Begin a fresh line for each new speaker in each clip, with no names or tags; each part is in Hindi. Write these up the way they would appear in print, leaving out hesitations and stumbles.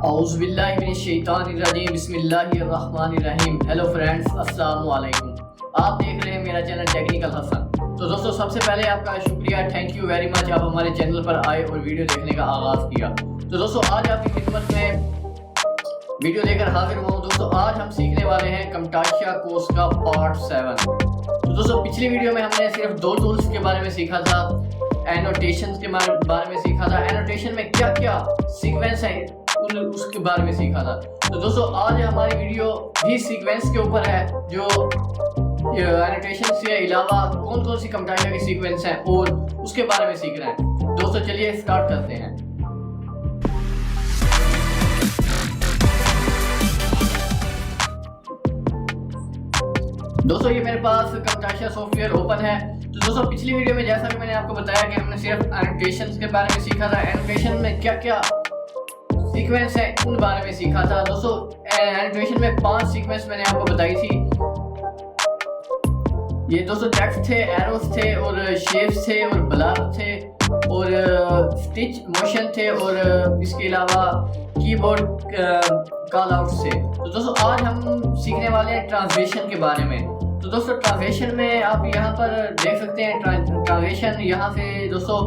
औज़ुबिल्लाहिमिनश्शैतानिर्रजीम बिस्मिल्लाहिर्रहमानिर्रहीम। हेलो फ्रेंड्स, अस्सलाम वालेकुम। आप देख रहे हैं मेरा चैनल टेक्निकल हसन। तो दोस्तों, सबसे पहले आपका शुक्रिया, थैंक यू वेरी मच, आप हमारे चैनल पर आए और वीडियो देखने का आगाज़ किया। तो दोस्तों, आज आपकी खिदमत में वीडियो लेकर हाजिर हुआ हूँ। दोस्तों, आज हम सीखने वाले हैं कमटाशिया कोर्स का पार्ट 7। तो दोस्तों, पिछली वीडियो में हमने सिर्फ 2 टूल्स के बारे में सीखा था, एनोटेशंस के बारे में सीखा था, एनोटेशन में क्या क्या सीक्वेंस है उसके बारे में सीखा था। तो दोस्तों, आज हमारी वीडियो भी सीक्वेंस के ऊपर है, जो एनोटेशन से अलावा कौन कौन सी कमटाशिया की सीक्वेंस हैं और उसके बारे में सीख रहे हैं। दोस्तों, चलिए स्टार्ट करते हैं। दोस्तों, ये मेरे पास कमटाशिया सॉफ्टवेयर ओपन है। तो दोस्तों, पिछली वीडियो में जैसा कि मैंने आपको बताया कि हमने सिर्फ एनोटेशंस के बारे में सीखा था, एनोटेशन में क्या क्या सीक्वेंस है उन बारे में सीखा था। दोस्तों, एनोटेशन में 5 सीक्वेंस मैंने आपको बताई थी। ये दोस्तों टेक्स्ट थे, एरोस थे और शेप्स थे और ब्लर थे और स्टिच मोशन थे और इसके अलावा कीबोर्ड कॉल आउट्स थे। तो दोस्तों, आज हम सीखने वाले हैं ट्रांसलेशन के बारे में। तो दोस्तों, ट्रांसलेशन में आप यहाँ पर देख सकते हैं, ट्रांसलेशन यहाँ से दोस्तों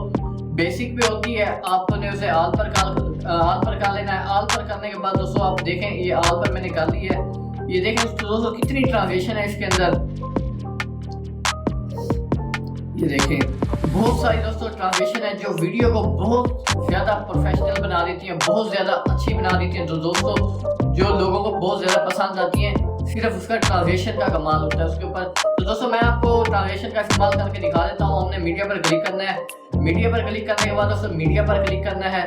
बेसिक पे होती है। आपने उसे आल पर कर लेना है। आल पर करने के बाद दोस्तों आप देखें, ये आल पर मैंने कर ली है। ये देखें दोस्तों कितनी ट्रांसलेशन है इसके अंदर। ये देखें, बहुत सारी दोस्तों ट्रांसलेशन है जो वीडियो को बहुत ज़्यादा प्रोफेशनल बना देती हैं, बहुत ज़्यादा अच्छी बना देती हैं। तो दोस्तों, जो लोगों को बहुत ज़्यादा पसंद आती हैं, सिर्फ उसका ट्रांसलेशन का कमाल होता है उसके ऊपर। तो दोस्तों, मैं आपको ट्रांसलेशन का इस्तेमाल करके दिखा देता हूँ। हमने मीडिया पर क्लिक करना है। मीडिया पर क्लिक करने के बाद दोस्तों मीडिया पर क्लिक करना है,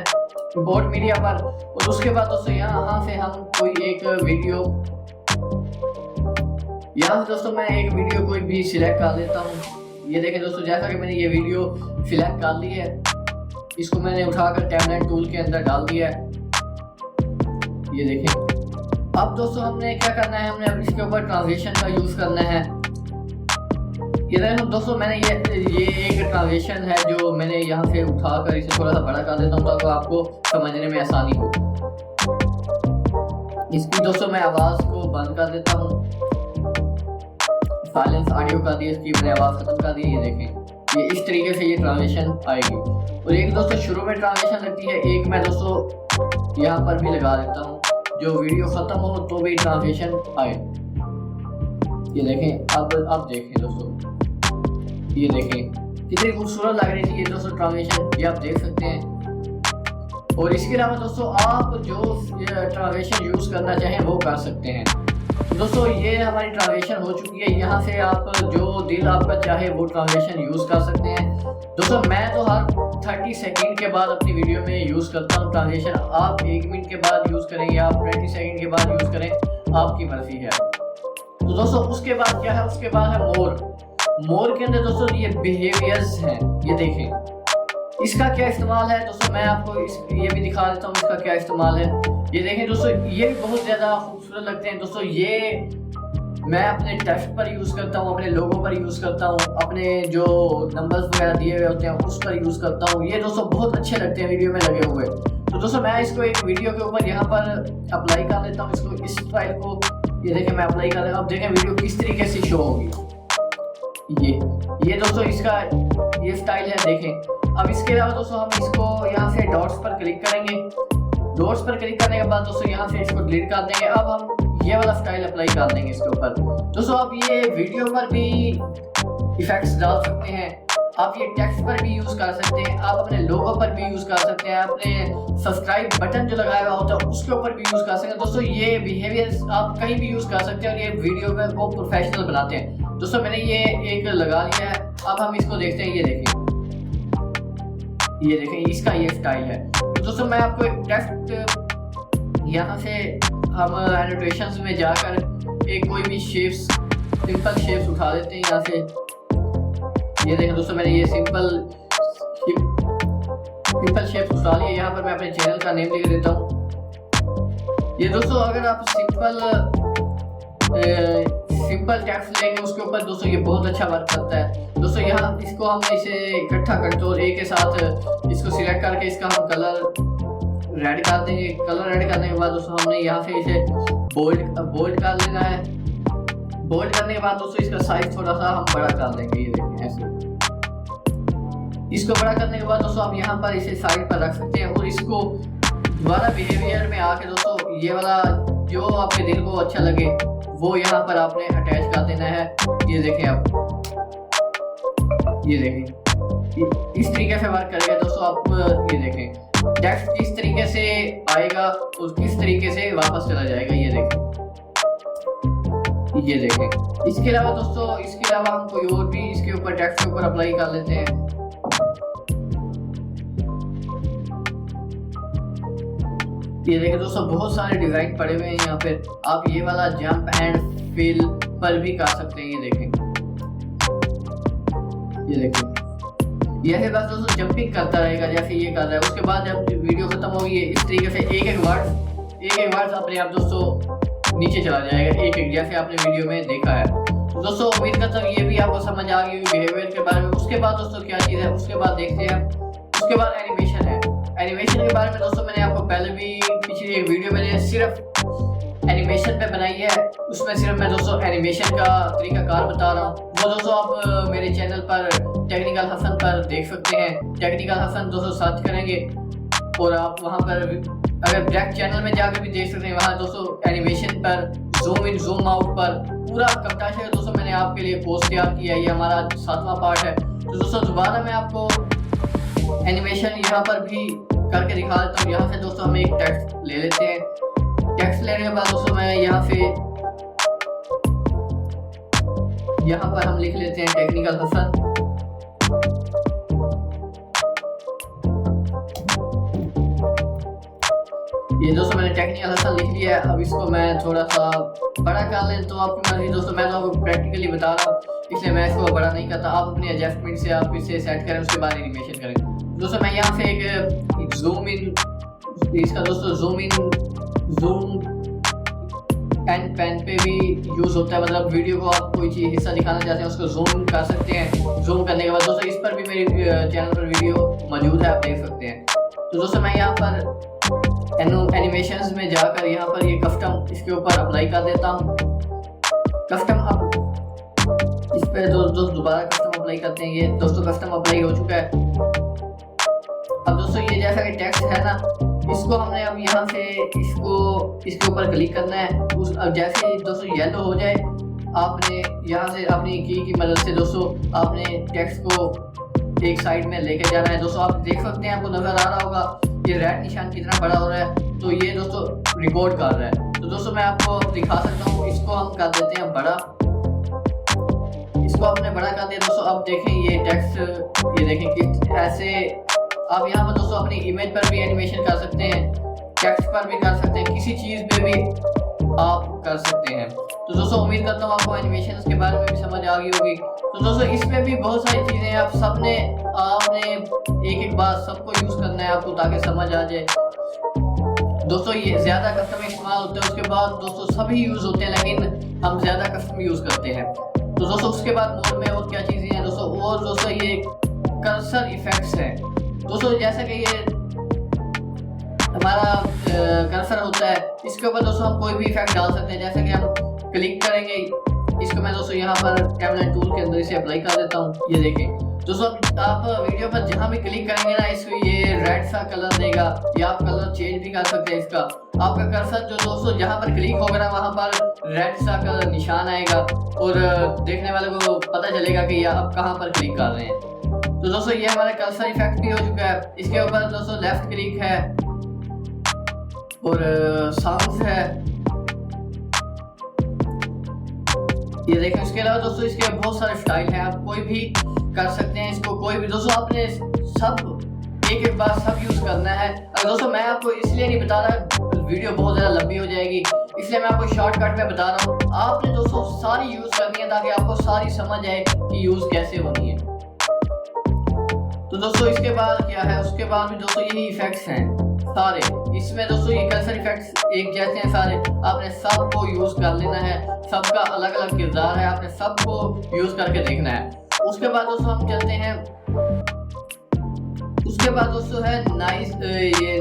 इंपोर्ट मीडिया पर। और उसके बाद दोस्तों यहाँ से हम कोई एक वीडियो, यहाँ से दोस्तों मैं एक वीडियो कोई भी सिलेक्ट कर लेता हूँ। ये देखें दोस्तों, जैसा कि मैंने ये वीडियो सिलेक्ट कर ली है, इसको मैंने उठाकर टाइमलाइन टूल के अंदर डाल दिया है। ये देखें, अब दोस्तों हमने क्या करना है, हमने अब इसके ऊपर ट्रांसलेशन का यूज़ करना है। ये देखो दोस्तों, मैंने ये एक ट्रांसलेशन है जो मैंने यहाँ से उठाकर इसे थोड़ा सा बड़ा कर देता हूँ ताकि आपको समझने में आसानी हो। इसकी दोस्तों मैं आवाज़ को बंद कर देता हूँ, साइलेंस ऑडियो कर दिया, इसकी मैंने आवाज़ खत्म कर दी। ये देखें, ये इस तरीके से ये ट्रांसलेशन आएगी। और एक दोस्तों शुरू में ट्रांसलेशन लगती है, एक मैं दोस्तों यहाँ पर भी लगा देता हूँ, जो वीडियो ख़त्म हो तो भी ट्रांसलेशन आए। ये देखें, अब देखें दोस्तों, ये देखें कितनी खूबसूरत लग रही थी ये दोस्तों ट्रांसलेशन, ये आप देख सकते हैं। और इसके अलावा दोस्तों आप जो ट्रांसलेशन यूज़ करना चाहें वो कर सकते हैं। दोस्तों, ये हमारी ट्रांसलेशन हो चुकी है। यहाँ से आप जो दिल आपका चाहे वो ट्रांसलेशन यूज़ कर सकते हैं। दोस्तों, मैं तो हर 30 सेकंड के बाद अपनी वीडियो में यूज़ करता हूँ ट्रांसलेशन। आप 1 मिनट के बाद यूज़ करें या आप 20 सेकंड के बाद यूज़ करें, आपकी मर्जी है। तो दोस्तों, उसके बाद क्या है, उसके बाद है मोर के अंदर दोस्तों ये बिहेवियर्स हैं। ये देखें, इसका क्या इस्तेमाल है दोस्तों, मैं आपको ये भी दिखा देता हूँ इसका क्या इस्तेमाल है। ये देखें दोस्तों, ये भी बहुत ज़्यादा खूबसूरत लगते हैं दोस्तों। ये मैं अपने टेक्स्ट पर यूज़ करता हूँ, अपने लोगों पर यूज़ करता हूँ, अपने जो नंबर्स वगैरह दिए हुए होते हैं उस पर यूज़ करता हूँ। ये दोस्तों बहुत अच्छे लगते हैं वीडियो में लगे हुए। तो दोस्तों, मैं इसको एक वीडियो के ऊपर यहाँ पर अप्लाई कर लेता हूँ, इसको इस स्टाइल को। ये देखें, मैं अप्लाई कर लेता हूँ। अब देखें वीडियो किस तरीके से शो होगी। ये दोस्तों इसका ये स्टाइल है, देखें। अब इसके अलावा दोस्तों हम इसको यहाँ से डॉट्स पर क्लिक करेंगे। डॉट्स पर क्लिक करने के बाद दोस्तों यहाँ से इसको डिलीट कर देंगे। अब हम ये वाला स्टाइल अप्लाई कर देंगे इसके ऊपर। दोस्तों, आप ये वीडियो पर भी इफेक्ट्स डाल सकते हैं, आप ये टेक्स्ट पर भी यूज़ कर सकते हैं, आप अपने लोगो पर भी यूज़ कर सकते हैं, अपने सब्सक्राइब बटन जो लगाया हुआ होता है उसके ऊपर भी यूज़ कर सकते हैं। दोस्तों, ये बिहेवियर्स आप कहीं भी यूज़ कर सकते हैं और ये वीडियो में वो प्रोफेशनल बनाते हैं। दोस्तों, मैंने ये एक लगा लिया है। अब हम इसको देखते हैं। ये देखें, इसका ये स्टाइल है। तो दोस्तों, मैं आपको एक टेक्स्ट यहाँ से हम एनोटेशंस में जाकर एक कोई भी शेप्स, सिंपल शेप्स उठा देते हैं यहाँ से। ये देखें दोस्तों, मैंने ये सिंपल शेप्स उठा लिए। यहाँ पर मैं अपने चैनल का नेम लिख देता हूँ। ये दोस्तों, अगर आप सिंपल टेक्स्ट लेंगे उसके ऊपर दोस्तों ये बहुत अच्छा वर्क करता है। दोस्तों, यहाँ इसको हम इसे इकट्ठा Ctrl A के साथ इसको सिलेक्ट करके इसका हम कलर रेड कर देंगे। कलर रेड करने के बाद दोस्तों हमने यहाँ से इसे बोल्ड कर लेना है। बोल्ड करने के बाद दोस्तों इसका साइज थोड़ा सा हम बड़ा कर लेंगे, ये देखें ऐसे। इसको बड़ा करने के बाद दोस्तों आप यहाँ पर इसे साइड पर रख सकते हैं और इसको दोबारा बिहेवियर में आके दोस्तों ये वाला जो आपके दिल को अच्छा लगे वो यहाँ पर आपने अटैच कर देना है। ये देखें आप, ये देखें इस तरीके से वर्क करेगा दोस्तों। आप ये देखें टेक्स्ट किस तरीके से आएगा और किस तरीके से वापस चला जाएगा, ये देखें, ये देखें। इसके अलावा दोस्तों, इसके अलावा हम कोई और भी इसके ऊपर टेक्स्ट के ऊपर अप्लाई कर लेते हैं। ये देखें दोस्तों बहुत सारे डिजाइन पड़े हुए हैं यहाँ पे। आप ये वाला जंप एंड फिल पर भी कर सकते हैं, ये देखें, ये देखें। ये है बस दोस्तों जंपिंग करता रहेगा जैसे ये कर रहा है। उसके बाद जब वीडियो खत्म होगी ये इस तरीके से एक एक वर्ड अपने आप दोस्तों नीचे चला जाएगा, एक एक, जैसे आपने वीडियो में देखा है। तो दोस्तों उम्मीद करता हूँ ये भी आपको समझ आ गई होगी बिहेवियर के बारे में। उसके बाद दोस्तों क्या चीज़ है, उसके बाद देखते हैं। उसके बाद एनिमेशन है। एनिमेशन के बारे में दोस्तों मैंने आपको पहले भी पिछली एक वीडियो मैंने सिर्फ एनिमेशन पे बनाई है, उसमें सिर्फ मैं दोस्तों एनिमेशन का तरीकाकार बता रहा हूँ। वो दोस्तों आप मेरे चैनल पर टेक्निकल हसन पर देख सकते हैं। टेक्निकल हसन दोस्तों सर्च करेंगे और आप वहाँ पर अगर ब्लैक चैनल में जाकर भी देख सकते हैं। वहाँ दोस्तों एनिमेशन पर जूम इन जूम आउट पर पूरा Camtasia का दोस्तों मैंने आपके लिए कोर्स तैयार किया है। ये हमारा 7वां पार्ट है। तो दोस्तों दोबारा मैं आपको एनिमेशन यहाँ पर भी करके दिखा देता हूँ। यहाँ से दोस्तों हम एक टेक्स्ट ले लेते हैं। टेक्स्ट लेने के बाद दोस्तों मैं यहाँ पर हम लिख लेते हैं टेक्निकल हसन। ये दोस्तों मैंने टेक्निकल हसन लिख लिया है। अब इसको मैं थोड़ा सा बड़ा कर लें तो आपकी मर्जी दोस्तों। मैं तो आपको प्रैक्टिकली बता रहा हूँ इसलिए मैं इसको बड़ा नहीं करता। आप अपने एडजस्टमेंट से आप इसे सेट करें, उसके बाद एनिमेशन करें। दोस्तों मैं यहाँ से एक जूम इन, इसका दोस्तों zoom in zoom and pen पे भी यूज़ होता है। मतलब वीडियो को आप कोई चीज़ हिस्सा दिखाना चाहते हैं उसको जूम कर सकते हैं। जूम करने के बाद दोस्तों इस पर भी मेरी चैनल पर वीडियो मौजूद है, आप देख सकते हैं। तो दोस्तों मैं यहाँ पर एनिमेशंस में जाकर यहाँ पर ये कस्टम इसके ऊपर अप्लाई कर देता हूँ। कस्टम अब इस पर दोस्तों दोबारा कस्टम अप्लाई करते हैं। ये दोस्तों कस्टम अप्लाई हो चुका है। अब दोस्तों ये जैसा कि टेक्स्ट है ना, इसको हमने अब यहाँ से इसके ऊपर क्लिक करना है। अब जैसे ही दोस्तों येलो हो जाए आपने यहाँ से अपनी की मदद से दोस्तों आपने टेक्स्ट को एक साइड में लेके जाना है। दोस्तों आप देख सकते हैं, आपको नजर आ रहा होगा ये रेड निशान कितना बड़ा हो रहा है। तो ये दोस्तों रिकॉर्ड कर रहा है। तो दोस्तों मैं आपको दिखा सकता हूँ, इसको हम कर देते हैं बड़ा। इसको आपने बड़ा कर दिया दोस्तों। अब देखें ये टेक्स्ट, ये देखें कि ऐसे आप यहाँ पर दोस्तों अपनी इमेज पर भी एनिमेशन कर सकते हैं, टेक्स्ट पर भी कर सकते हैं, किसी चीज़ पे भी आप कर सकते हैं। तो दोस्तों उम्मीद करता हूँ आपको एनिमेशन के बारे में भी समझ आ गई होगी। तो दोस्तों इसमें भी बहुत सारी चीज़ें हैं। आपने एक बार सबको यूज़ करना है आपको, ताकि समझ आ जाए। दोस्तों ये ज़्यादा कस्टम इस्तेमाल होते हैं, उसके बाद दोस्तों सभी यूज़ होते हैं, लेकिन हम ज़्यादा कस्टम यूज़ करते हैं। तो दोस्तों उसके बाद मोड में और क्या चीज़ें हैं दोस्तों, और दोस्तों ये कर्सर इफेक्ट्स हैं दोस्तों। जैसा कि ये हमारा कर्सर होता है, इसके ऊपर दोस्तों हम कोई भी इफेक्ट डाल सकते हैं। जैसे कि हम क्लिक करेंगे इसको, मैं दोस्तों यहाँ पर कैमरा टूल के अंदर इसे अप्लाई कर देता हूँ। ये देखें दोस्तों, आप वीडियो पर जहाँ भी क्लिक करेंगे ना, इसको ये रेड सा कलर देगा, या आप कलर चेंज भी कर सकते हैं इसका। आपका कर्सर जो दोस्तों जहाँ पर क्लिक होगा ना, वहाँ पर रेड सा कलर निशान आएगा और देखने वाले को पता चलेगा कि आप कहाँ पर क्लिक कर रहे हैं। तो दोस्तों ये हमारा कर्सर इफेक्ट भी हो चुका है। इसके ऊपर दोस्तों लेफ्ट क्लिक है और साउंड है, ये देखें। इसके अलावा दोस्तों इसके बहुत सारे स्टाइल हैं, आप कोई भी कर सकते हैं इसको, कोई भी दोस्तों आपने सब एक बार सब यूज करना है। और दोस्तों मैं आपको इसलिए नहीं बता रहा, वीडियो बहुत ज़्यादा लंबी हो जाएगी, इसलिए मैं आपको शॉर्टकट में बता रहा हूँ। आपने दोस्तों सारी यूज करनी है ताकि आपको सारी समझ आए कि यूज कैसे होनी है। तो दोस्तों इसके बाद क्या है, उसके बाद भी दोस्तों यही इफेक्ट्स हैं सारे। इसमें दोस्तों ये कर्सर इफेक्ट्स एक जैसे हैं सारे, आपने सबको यूज कर लेना है। सबका अलग अलग किरदार है, आपने सबको यूज करके देखना है। उसके बाद दोस्तों हम चलते हैं, उसके बाद दोस्तों है नाइस, ये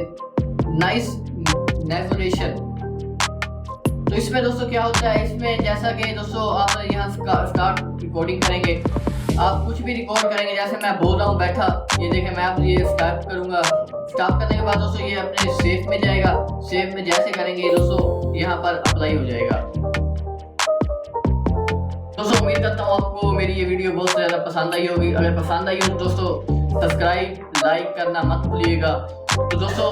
नाइस नेविगेशन। तो इसमें दोस्तों क्या होता है, इसमें जैसा कि दोस्तों आप यहाँ स्टार्ट रिकॉर्डिंग करेंगे, आप कुछ भी रिकॉर्ड करेंगे, जैसे मैं बोल रहा हूँ बैठा, ये देखें मैं आप ये स्टार्ट करूँगा। स्टार्ट करने के बाद दोस्तों ये अपने सेव में जाएगा, सेव में जैसे करेंगे दोस्तों यहाँ पर अप्लाई हो जाएगा। दोस्तों उम्मीद करता हूँ आपको मेरी ये वीडियो बहुत ज़्यादा पसंद आई होगी। अगर पसंद आई हो तो दोस्तों सब्सक्राइब लाइक करना मत भूलिएगा। तो दोस्तों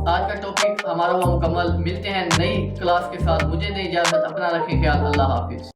आज का टॉपिक हमारा हुआ मुकम्मल। मिलते हैं नई क्लास के साथ। मुझे दे इजाज़त, अपना रखें ख्याल। अल्लाह हाफिज़।